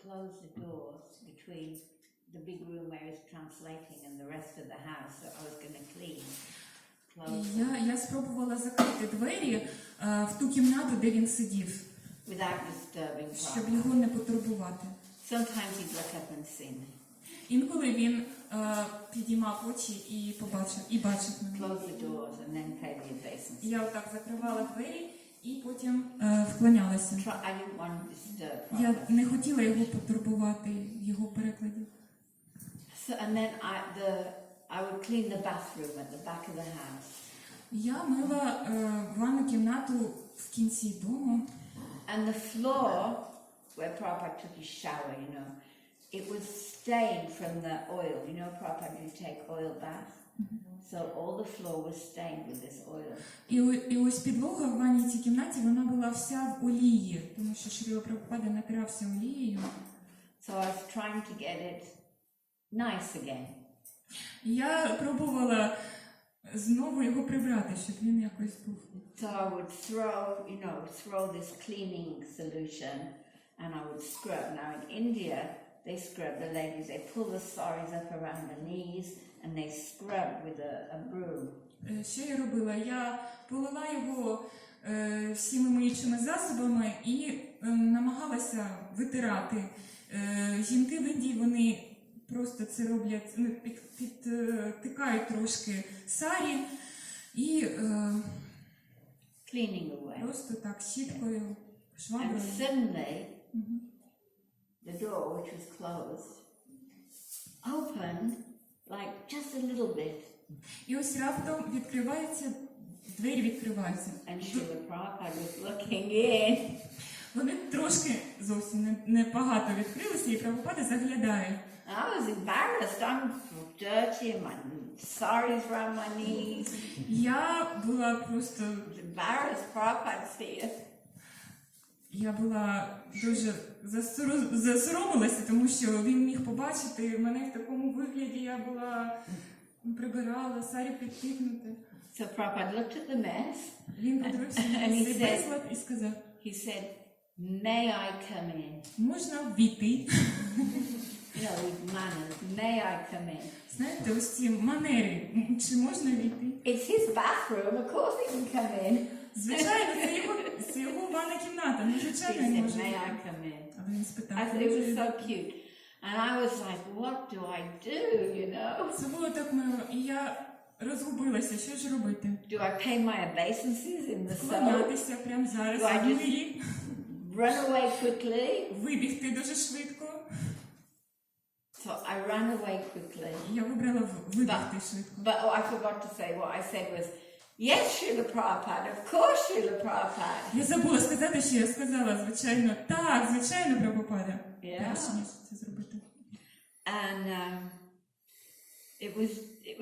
close the doors between the big room where he's translating and the rest of the house that I was going to clean. Я спробувала закрити двері в ту кімнату, де він сидів, Without disturbing щоб Prabhupada. його не потурбувати. Sometimes he'd look up and see me. Інколи він підіймав очі і бачив мене. Close the doors and then pay the obeisance. Я отак закривала двері і потім вклонялася. I didn't want to disturb Я Prabhupada. не хотіла його потурбувати в його перекладі. So, and then I would clean the bathroom at the back of the house. Я мила ванну кімнату в кінці дому. And the floor where Prabhupada took his shower, it was stained from the oil. Prabhupada used to take oil bath. So all the floor was stained with this oil. І ось підлога в ванній цій кімнаті, вона була вся в олії, тому що Шриле Прабхупаде натирався олією. So I was trying to get it nice again. Я пробувала знову його прибрати, щоб він якось був. So I would throw this cleaning solution and I would scrub. Now in India, they scrub the ladies, they pull the saris up around the knees and they scrub with a broom. Що я робила? Я полила його всіми миючими засобами і намагалася витирати. Жінки в Індії, вони просто це роблять, підтикають трошки сарі і просто так щіткою, шваброю. And suddenly, the door, which was closed, opened like just a little bit. І ось раптом двері відкриваються. And Srila Prabhupada was looking in. Вони трошки зовсім небагато відкрилися, і Прабхупада заглядає. I was embarrassed. I'm dirty, my saris around my knees. Я була просто Embarrassed, Prabhupada's here. Я була дуже засоромилася, тому що він міг побачити мене в такому вигляді. Я була прибирала, сарі підтикнути. So Prabhupada looked at the mess. Він подивився на цей безлад і сказав, he said, may I come in? Можна ввійти? With manners, may I come in? Знаєте, ось ці манери, чи можна ввійти? It's his bathroom, of course he can come in. Звичайно, це його ванна кімната, ну, звичайно, він може. May I come in? Але він спитав. I thought it was so cute. And I was like, what do I do, Це було так мило, і я розгубилася, що ж робити? Do I pay my obeisances in the soul? Вклонятися прямо зараз, Do I в just милі, run away quickly? вибігти дуже швидко. So I ran away quickly. Я вибрала вибігти швидко. But I forgot to say, what I said was, yes, Srila Prabhupada, of course, Srila Prabhupada. Я забула сказати, що я сказала, звичайно, так, звичайно, Прабхупада. Перше, ніж це зробити. And it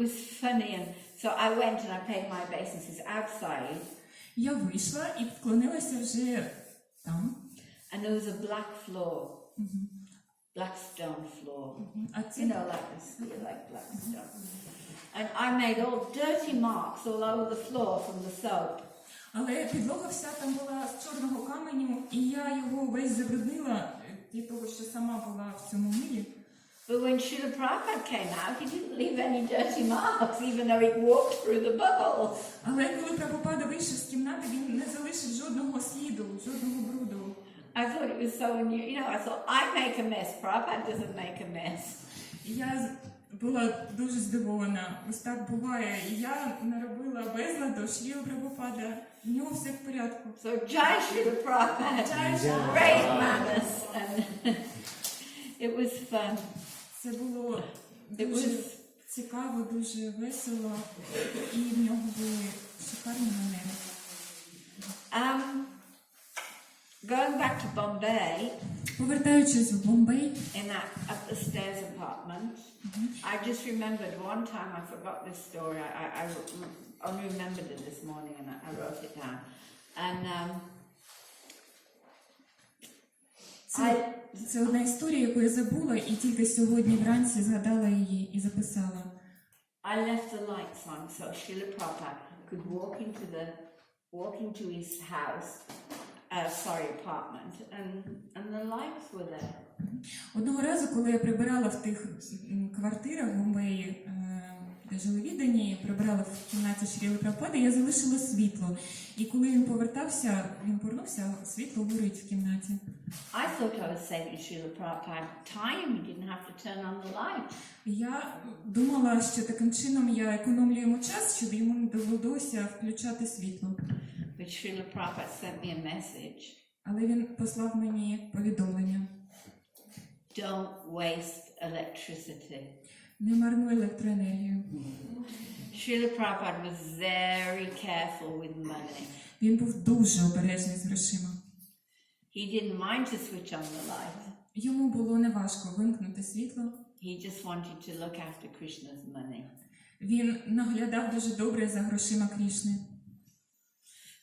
was funny, and so I went and I paid my obeisances outside. Я вийшла і вклонилася вже там. And there was a black floor, black stone floor. Like black stone. And I made all dirty marks all over the floor from the soap. Але підлога вся там була з чорного каменю, і я його весь забруднила від того, що сама була в цьому милі. But when Srila Prabhupada came out, he didn't leave any dirty marks, even though he walked through the bubbles. Але коли Прабхупада вийшов з кімнати, він не залишив жодного сліду, жодного бруду. I thought it was so unusual. I thought, I make a mess, Prabhupada doesn't make a mess. Я була дуже здивована. Ось так буває. І я наробила безладу, Шрила Прабхупада. В нього все в порядку. So, Jai Srila Prabhupada, great manners. And it was fun. Це було дуже цікаво, дуже весело. І в нього були шикарні манери. Going back to Bombay, Повертаючись в Бомбей, in that up-the-stairs apartment, I just remembered one time, I forgot this story, I only remembered it this morning and I wrote it down. And це одна історія, яку я забула, і тільки сьогодні вранці згадала її і записала. I left the lights on so Srila Prabhupada could walk into his house, apartment, and the lights were there. Одного разу, коли я прибирала в тих квартирах в Бомбеї, де жили віддані, прибирала в кімнаті Шриле Прабхупади, я залишила світло. І коли він повернувся, світло горить в кімнаті. I thought I was saving Srila Prabhupada time. He didn't have to turn on the light. Я думала, що таким чином я економлю йому час, щоб йому не довелося включати світло. But Srila Prabhupada sent me a message. Але він послав мені повідомлення. Don't waste electricity. Не марнуй електроенергію. Srila Prabhupada was very careful with money. Він був дуже обережний з грошима. He didn't mind to switch on the light. Йому було неважко вимкнути світло. He just wanted to look after Krishna's money. Він наглядав дуже добре за грошима Крішни.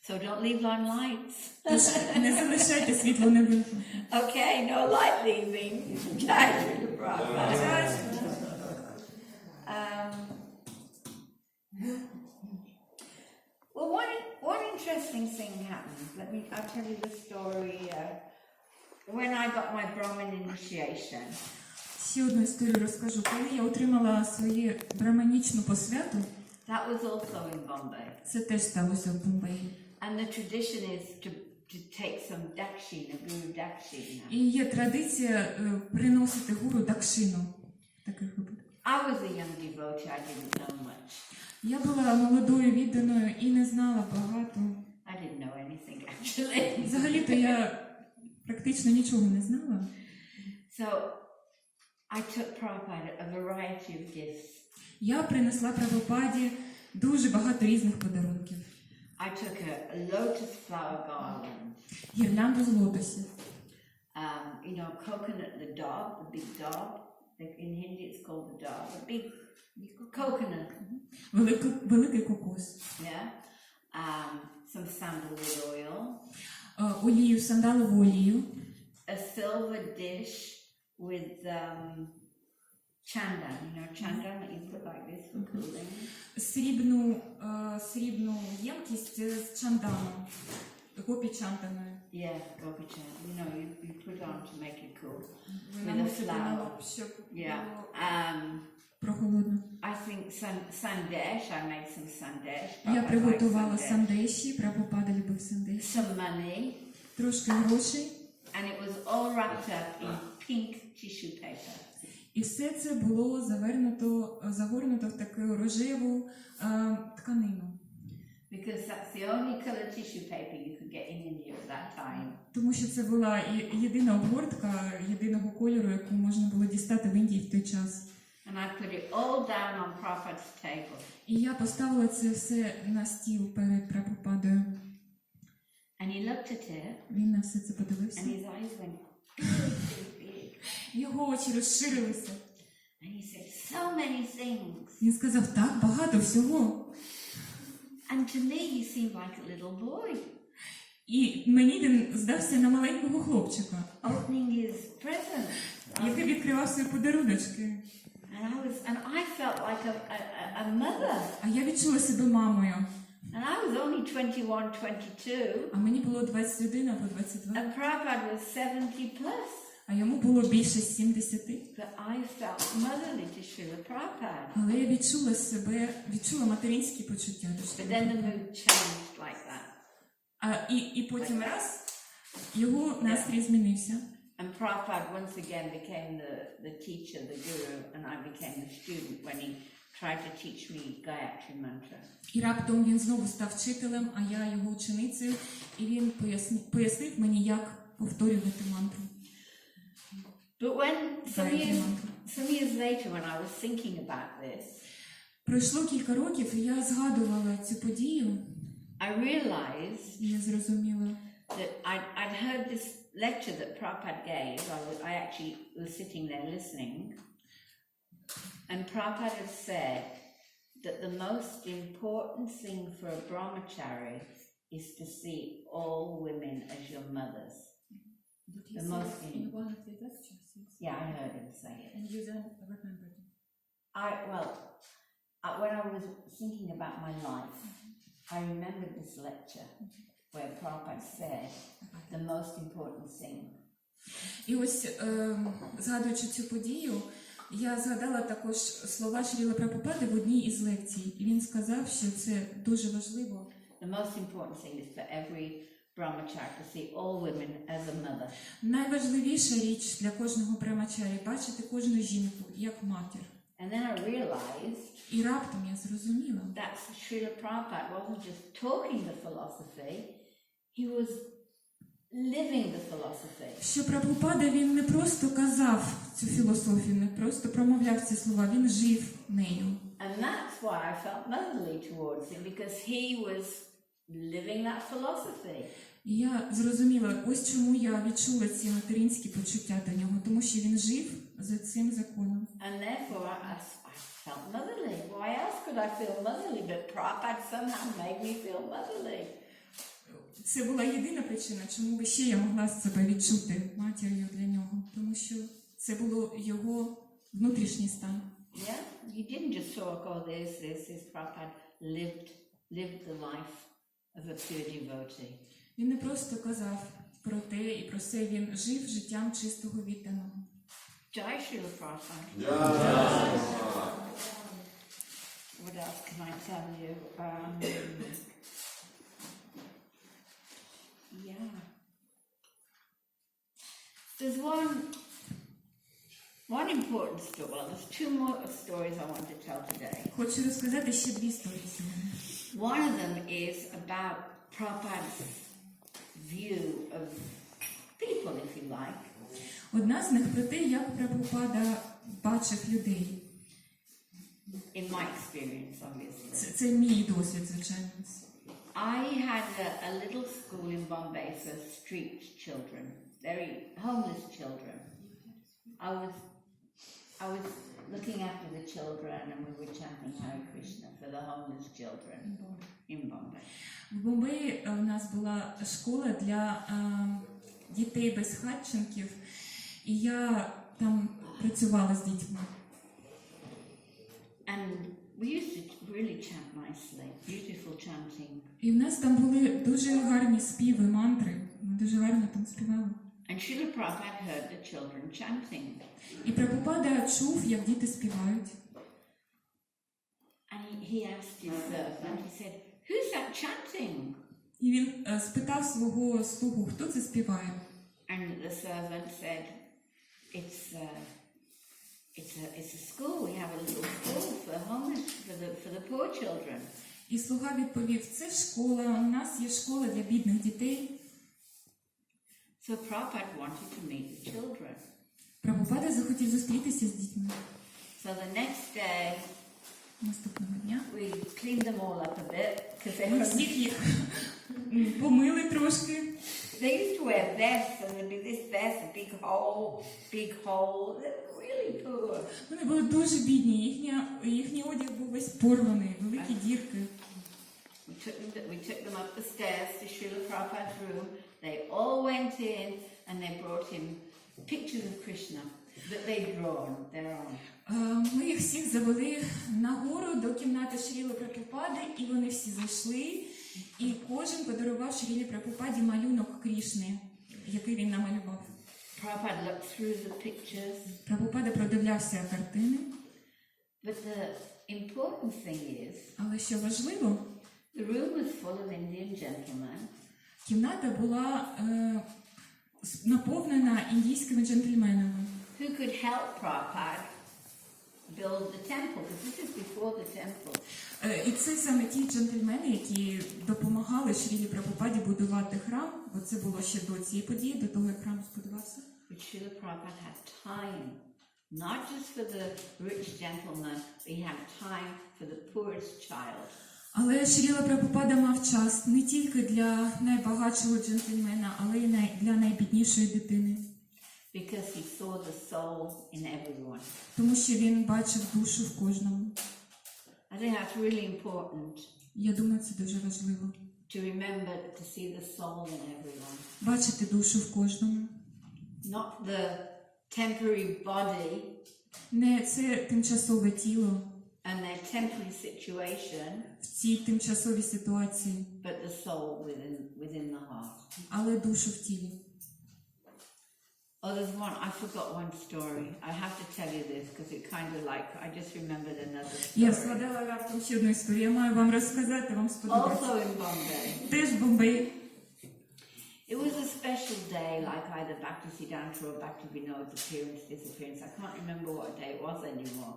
So don't leave on lights. Тож не залишайте світло невимкнутим. Okay, no light leaving. Jai Srila Prabhupada. Well, one interesting thing happened. I'll tell you the story. When I got my Brahmin initiation. Ще одну історію розкажу. Коли я отримала свою браманічну посвяту, That was also in Bombay. це теж сталося в Бомбеї. And the tradition is to take some dakshina, guru dakshina. І є традиція приносити гуру дакшину. Таких випадків. I was a young devotee, I didn't know much. Я була молодою відданою і не знала багато. I didn't know anything actually. Взагалі-то я практично нічого не знала. So I took Prabhupada a variety of gifts. Я принесла Прабхупаді дуже багато різних подарунків. I took a lotus flower garland. Гірлянду з лотосів. Coconut, the dog, the big dog. In Hindi it's called the dog. A big coconut. Великий кокос. Yeah. Some sandalwood oil. Олію, сандалову олію. A silver dish with chandan. Chandan that you put like this for cooling. Срібну ємкість з чанданом. Гопі чанданою. Yeah, gopi chandan. You put on to make it cool. With a flower. Yeah. Прохолодно. I think sandesh. I made some sandesh. Я приготувала сандеші. Прабхупада любив сандеші. Some money. Трошки грошей. And it was all wrapped up in pink tissue paper. І все це було загорнуто в таку рожеву тканину. Because that's the only color tissue paper you could get in India at that time. Тому що це була єдина обгортка єдиного кольору, яку можна було дістати в Індії в той час. And I put it all down on Prabhupada's table. І я поставила це все на стіл перед Прабхупадою. And he looked at it. Він на все це подивився. And his eyes went. Його очі розширилися. And he said, so many things. Він сказав, так, багато всього. And to me he seemed like a little boy. І мені він здався на маленького хлопчика. Opening his present. Який відкривав свої подаруночки. And I felt like a mother. А я відчула себе мамою. And I was only 21, 22. А мені було 21 або 22. And Prabhupada was 70 plus. А йому було більше 70. But I felt motherly to Srila Prabhupada. Але я відчула материнські почуття до But then the mood changed like that. І потім раз його настрій змінився. And Prabhupada once again became the teacher, the guru, and I became the student when he tried to teach me Gayatri mantra. І раптом він знову став вчителем, а я його ученицею, і він пояснив мені, як повторювати мантру. But some years later, when I was thinking about this, пройшло кілька років, і я згадувала цю подію. I realized Я зрозуміла, that I'd heard this lecture that Prabhupada gave. I actually was sitting there listening, and Prabhupada said that the most important thing for a brahmachari is to see all women as your mothers. The most in one of the lectures. Yeah, I heard him say it. And you then remembered it. When I was thinking about my life, I remembered this lecture where Prabhupada said the most important thing І ось, згадуючи цю подію, я згадала також слова Шріле Прабхупади в одній із лекцій. І він сказав, що це дуже важливо. The most important thing is for every brahmachari to see all women as a mother. Найважливіша річ для кожного брамачарі – бачити кожну жінку як матір. And then I realized І раптом я зрозуміла, that Шриле Prabhupada wasn't just talking the philosophy, he was living the philosophy. що Прабхупада, він не просто казав цю філософію, не просто промовляв ці слова, він жив нею. And that's why I felt motherly towards him, because he was living that philosophy. І я зрозуміла, ось чому я відчула ці материнські почуття до нього, тому що він жив за цим законом. And therefore I felt motherly. Why else could I feel motherly? But Prabhupada somehow made me feel motherly. Це була єдина причина, чому би ще я могла себе відчути матір'ю для нього, тому що це було його внутрішній стан. Yeah, he didn't just talk, oh, this. Prabhupada lived the life of a pure devotee. Він не просто казав про те і про це, він жив життям чистого відданого. Jai Шрила Prabhupada. What else can I tell you? Yeah. There's one important story. Well, there's two more stories I want to tell today. Хочу розказати ще дві історії сьогодні. One of them is about Prabhupada's view of people, if you like. Одна з них про те, як Прабхупада бачив людей. In my experience, obviously. Це мій досвід, звичайно. I had a little school in Bombay for street children, very homeless children. I was looking after the children and we were chanting Hare Krishna for the homeless children in Bombay. В Бомбеї у нас була школа для дітей безхатченків, і я там працювала з дітьми. And we used to really chant nicely, beautiful chanting. І в нас там були дуже гарні співи, мантри. Ми дуже гарно там співали. And Шрила Prabhupada heard the children chanting. І Прабхупада чув, як діти співають. And he asked his servant, he said, who's that chanting? І він спитав свого слугу, хто це співає. And the servant said, it's a school. We have a little school for homeless, for the poor children. І слуга відповів, це школа, у нас є школа для бідних дітей. So Prabhupada wanted to meet the children. Прабхупада захотів зустрітися з дітьми. So the next day, Наступного дня we cleaned them all up a bit, because ми всіх їх помили трошки. they used to wear vests, and there'd be this vest, a big hole. They were really poor. Вони були дуже бідні, їхній одяг був весь порваний, великі дірки. We took them up the stairs to Srila Prabhupada's room. They all went in and they brought him pictures of Krishna that they'd drawn their own. Ми їх всіх завели нагору до кімнати Шріли Прабхупади, і вони всі зайшли, і кожен подарував Шрілі Прабхупаді малюнок Крішни, який він намалював. Prabhupada looked through the pictures. Прабхупада продивлявся картини. But the important thing is, Але що важливо, the room was full of Indian gentlemen. кімната була наповнена індійськими джентльменами, Who could help Prabhupada build the temple, because this is before the temple. І це саме ті джентльмени, які допомагали Шрілі Прабхупаді будувати храм, бо це було ще до цієї події, до того, як храм збудувався. But Srila Prabhupada had time, not just for the rich gentleman, but he had time for the poorest child. Але Шріла Прабхупада мав час не тільки для найбагатшого джентльмена, але й для найбіднішої дитини. Because he saw the soul in everyone. Тому що він бачив душу в кожному. I think that's really important. Я думаю, це дуже важливо. To remember to see the soul in everyone. Бачити душу в кожному. Not the temporary body. Не це тимчасове тіло. And their temporary situation. В цій тимчасовій ситуації. But the soul within the heart. Але душу в тілі. Oh, there's one, I forgot one story. I have to tell you this because it kind of like, I just remembered another story. Я згадала раптом ще одну історію. Я маю вам розказати, вам сподобається. Also in Bombay. Теж в Бомбеї. It was a special day, like either Bhakti Siddhanta or Bhakti Vinod's appearance, disappearance. I can't remember what day it was anymore.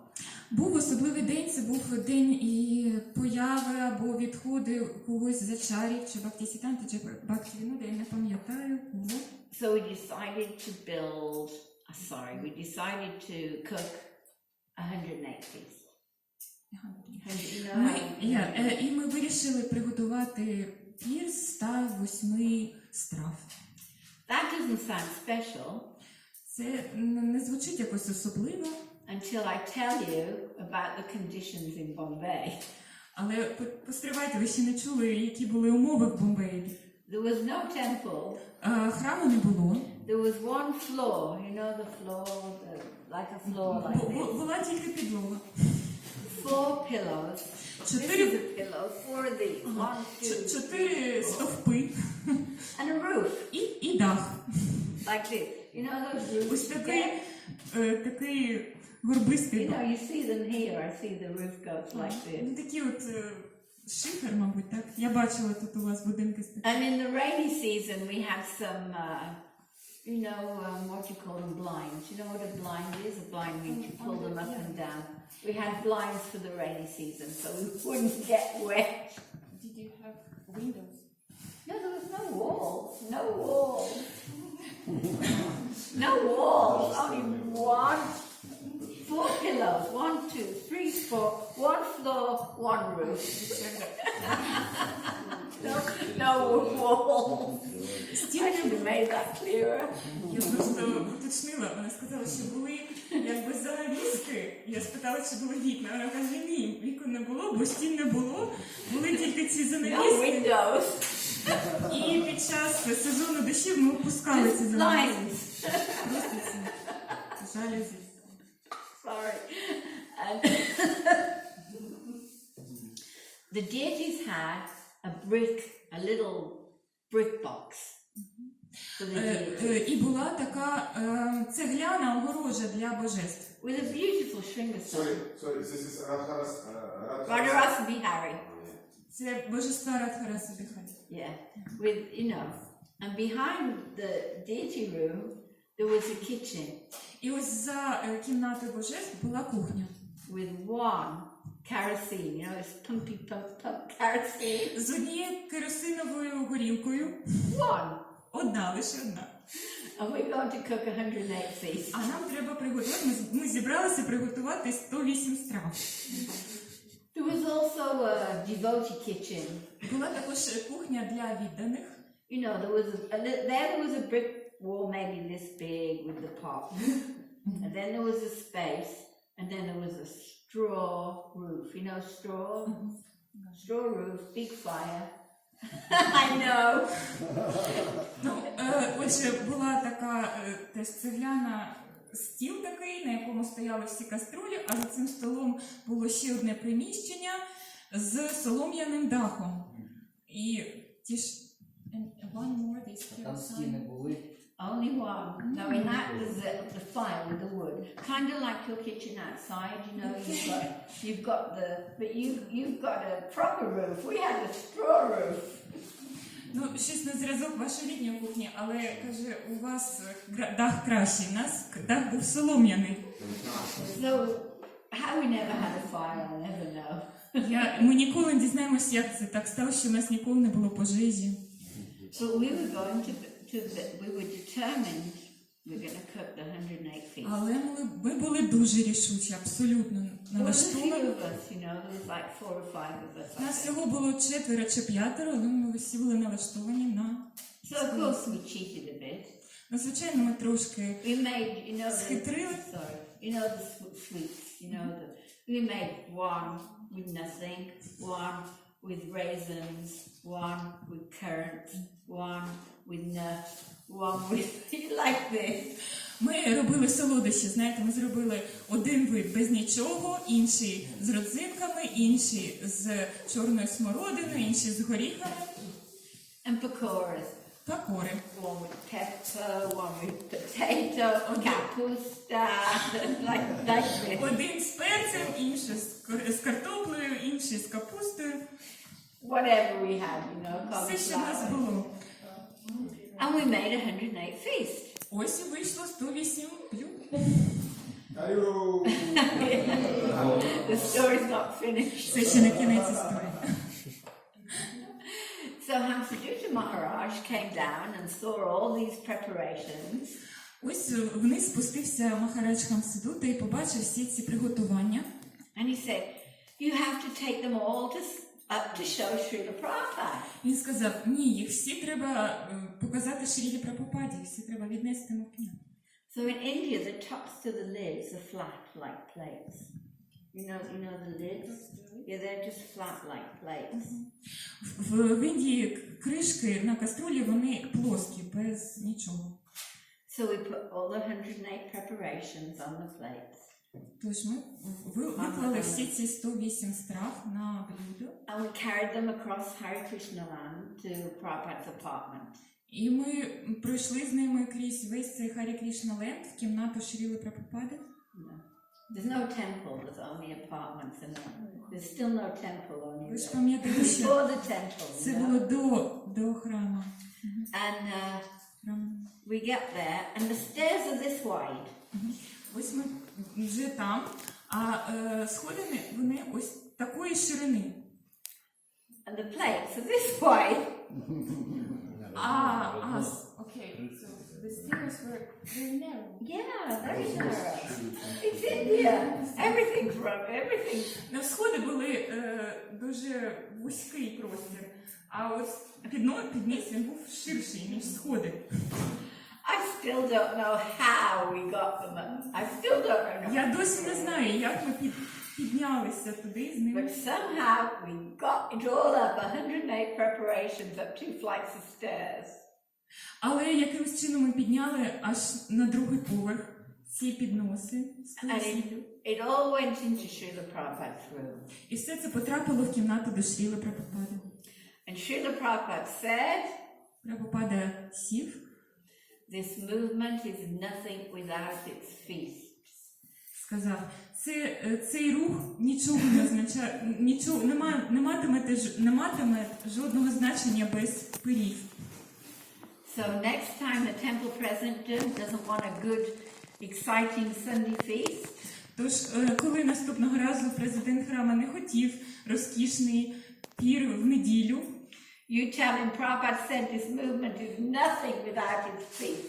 Був особливий день, це був день і появи або відходи когось з ачарів, чи Бхакти-сіданти, чи Бхакти-вінода, я не пам'ятаю кого. So we decided to build, we decided to cook 108 feasts. І ми вирішили приготувати пір з 108 страв. That doesn't sound special. Це не звучить якось особливо. Until I tell you about the conditions in Bombay. Але постривайте, ви ще не чули, які були умови в Бомбеї. There was no temple. Храму не було. There was one floor, you know the floor, like a floor like this. Була тільки підлога. 4 pillows. This is a pillow, 4 of these. 1, 2, 4 стовпи. And a roof. І дах. Like this. You know those roofs? Ось такий горбистий. You know, you see them here. I see the roof goes like this. Такі от шифер, мабуть, так? Я бачила тут у вас будинки з таким. And in the rainy season we had some, you know, what you call them, blinds. You know what a blind is? A blind means you pull them up and down. We had blinds for the rainy season so we wouldn't get wet. Did you have windows? No, there was no walls. No walls. No walls. Only 4 pillows. 1, 2, 3, 4. 1 floor, 1 roof. No walls. I should have made that clearer. Я просто уточнила, вона сказала, що були якби занавіски. Я спитала, чи було вікна. Вона каже, ні, вікон не було, бо стін не було. Були тільки ці No занавіски. windows. І під час сезону дощів ми опускали ці занавіски. Blinds. Просто ці жалюзі. Sorry. And the deities had a little brick box for the deities. І була така цегляна огорожа для божеств. With a beautiful Shringa Sorry, this is Radharasa Bihari. Це божества Радхараса Бихарі. Yeah. With, you know, and behind the deity room there was a kitchen. І ось за кімнатою божеств була кухня. With 1 kerosene, you know, it's pumpy pump kerosene. З однією керосиновою горілкою. 1. Лише одна. And we're going to cook 108 feasts. А нам треба приготувати, ми зібралися приготувати 108 страв. There was also a devotee kitchen. Була також кухня для відданих. You know, there was a brick wall maybe this big with the pot. And then there was a space, and then there was a straw roof. You know straw? Straw roof, big fire. I know. Отже, була така теж цегляна стіл такий, на якому стояли всі каструлі, а за цим столом було ще одне приміщення з солом'яним дахом. І ті ж... One more, Там стіни були. Only 1. Now in that there's the fire with the wood. Kind of like your kitchen outside, you know, you've got but you've got a proper roof. We had a straw roof. Ну, щось на зразок вашої літньої кухні, але, каже, у вас дах кращий, у нас дах був солом'яний. So, how we never had a fire, I'll never know. Ми ніколи не дізнаємося, як це так сталося, що у нас ніколи не було пожежі. But we were going we were determined we're going to cook the 108 feasts. Але ми були дуже рішучі, абсолютно налаштовані. There was like 4 or 5 of us. Нас всього було 4 чи 5, але ми всі були налаштовані на... So of course we cheated a bit. Ну, звичайно, ми трошки схитрили. You know the sweets, we made 1 with nothing, 1 with raisins, 1 with currants, 1 with nuts, 1 with like this. Ми робили солодощі, знаєте, ми зробили один вид без нічого, інший з родзинками, інший з чорною смородиною, інший з горіхами. And pakoras. Такори. One with pepper, one with potato, kapusta, like this. Один з перцем, інший з картоплею, інший з капустою. Whatever we had, Все, що в нас cauliflower. було. And we made a 108 feast. Ось і вийшло 108 блюд. The story's not finished. Це ще не кінець історії. So Hamsaduta Maharaj came down and saw all these preparations. Ось вниз спустився Махарадж Хамсадута і побачив всі ці приготування. And he said, you have to take them all up to show Srila Prabhupada. Він сказав, ні, їх всі треба показати Шрілі Прабхупаді, всі треба віднести на п'ят. So in India, the tops to the lids are flat like plates. You know the lids? Yeah, they're just flat like plates. В Індії кришки на каструлі, вони плоскі, без нічого. So we put all the 108 preparations on the plates. Тож ми виклали всі ці 108 страв на блюдо. And we carried them across Hare Krishna land to Prabhupada's apartment. І ми пройшли з ними крізь весь цей Харі Крішна Ленд в кімнату Шріли Прабхупади. No. There's no temple, there's only apartments. There's still no temple, only Ви ж пам'ятаєте, що before the temple. це було до храму. And we get there, and the stairs are this wide. Ось ми вже там, а сходини, вони ось такої ширини. And the plates are this wide. Okay, so the stairs were very narrow. Yeah, very narrow. It's India. Everything's wrong. Everything. На сходи були дуже вузький простір, а ось підніс він був ширший, ніж сходи. I still don't know how we got them. I still don't know. Я досі не знаю, як ми піднялися туди з ними. But somehow we got it all up, 108 preparations up 2 flights of stairs. Але якимось чином ми підняли аж на другий поверх ці підноси. And it all went into Srila Prabhupada's room. І все це потрапило в кімнату до Шріли Прабхупади. And Srila Prabhupada said, Прабхупада сів. this movement is nothing without its feasts. Сказав, цей рух нічого не означає, не матиме жодного значення без пирів. So next time the temple president doesn't want a good, exciting Sunday feast, Тож, коли наступного разу президент храма не хотів розкішний пір в неділю, you tell him Prabhupada said this movement is nothing without its feast.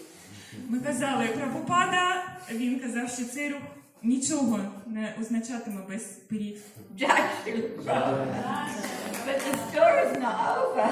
ми казали Прабхупада, він казав, що цей рух нічого не означатиме без пирів. But the story's not over.